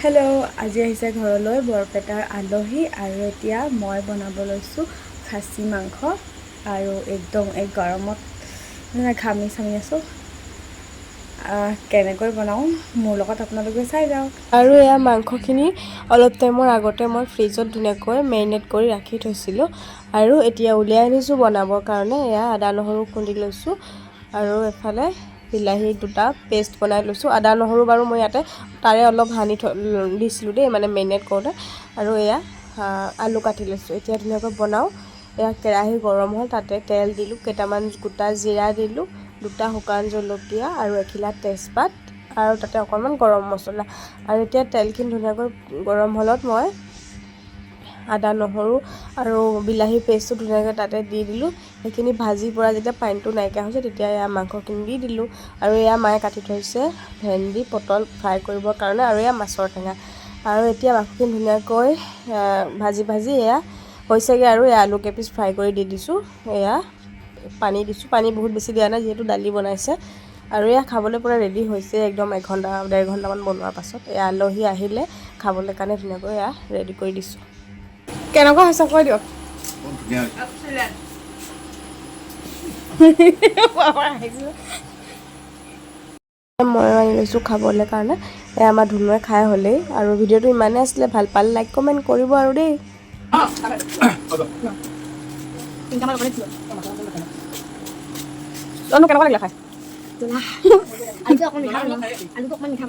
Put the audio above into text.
Hello', আজি আহিছে ঘৰলৈ বৰপেটাৰ আলহী আৰু এতিয়া মই বনাব লৈছোঁ খাচী মাংস আৰু একদম এই গৰমত ঘামি চামি আছোঁ। কেনেকৈ বনাওঁ মোৰ লগত আপোনালোকে চাই যাওক। আৰু এয়া মাংসখিনি অলপ টাইমৰ আগতে মই ফ্ৰিজত ধুনীয়াকৈ মেৰিনেট কৰি ৰাখি থৈছিলোঁ আৰু এতিয়া উলিয়াই আনিছোঁ বনাবৰ কাৰণে। এয়া আদা নহৰু খুন্দি লৈছোঁ আৰু এফালে বিলাহী দুটা পেষ্ট বনাই লৈছোঁ। আদা নহৰু বাৰু মই ইয়াতে তাৰে অলপ সানি দিছিলোঁ দেই, মানে মেৰিনেট কৰোঁতে। আৰু এয়া আলু কাটি লৈছোঁ। এতিয়া ধুনীয়াকৈ বনাওঁ। এয়া কেৰাহী গৰম হ'ল, তাতে তেল দিলোঁ, কেইটামান গোটা জিৰা দিলোঁ, দুটা শুকান জলকীয়া আৰু এখিলা তেজপাত আৰু তাতে অকণমান গৰম মছলা। আৰু এতিয়া তেলখিনি ধুনীয়াকৈ গৰম হ'লত মই আদা নহৰু আৰু বিলাহী পেষ্টটো ধুনীয়াকৈ তাতে দি দিলোঁ। সেইখিনি ভাজি পৰা যেতিয়া পানীটো নাইকিয়া হৈছে তেতিয়া এয়া মাংসখিনি দি দিলোঁ। আৰু এয়া মায়ে কাটি থৈছে ভেন্দি পটল ফ্ৰাই কৰিবৰ কাৰণে আৰু এয়া মাছৰ টেঙা। আৰু এতিয়া মাংসখিনি ধুনীয়াকৈ ভাজি এয়া হৈছেগৈ আৰু এয়া আলু কেইপিচ ফ্ৰাই কৰি দি দিছোঁ। এয়া পানী দিছোঁ, পানী বহুত বেছি দিয়া নাই যিহেতু দালি বনাইছে। আৰু এয়া খাবলৈ পূৰা ৰেডি হৈছে একদম ডেৰ ঘণ্টামান বনোৱাৰ পাছত। এয়া আলহী আহিলে খাবলৈ কাৰণে ধুনীয়াকৈ এয়া ৰেডি কৰি দিছোঁ। কেনেকুৱা হৈছে কৈ দিয়ক। মই আনি লৈছোঁ খাবলৈ কাৰণে। এয়া আমাৰ ধুনুৱে খাই হ'লেই। আৰু ভিডিঅ'টো ইমানেই আছিলে, ভাল পালে লাইক কমেণ্ট কৰিব আৰু দেই। কেনেকুৱা লাগিলে খাই? আলুটো অকণমান মিঠা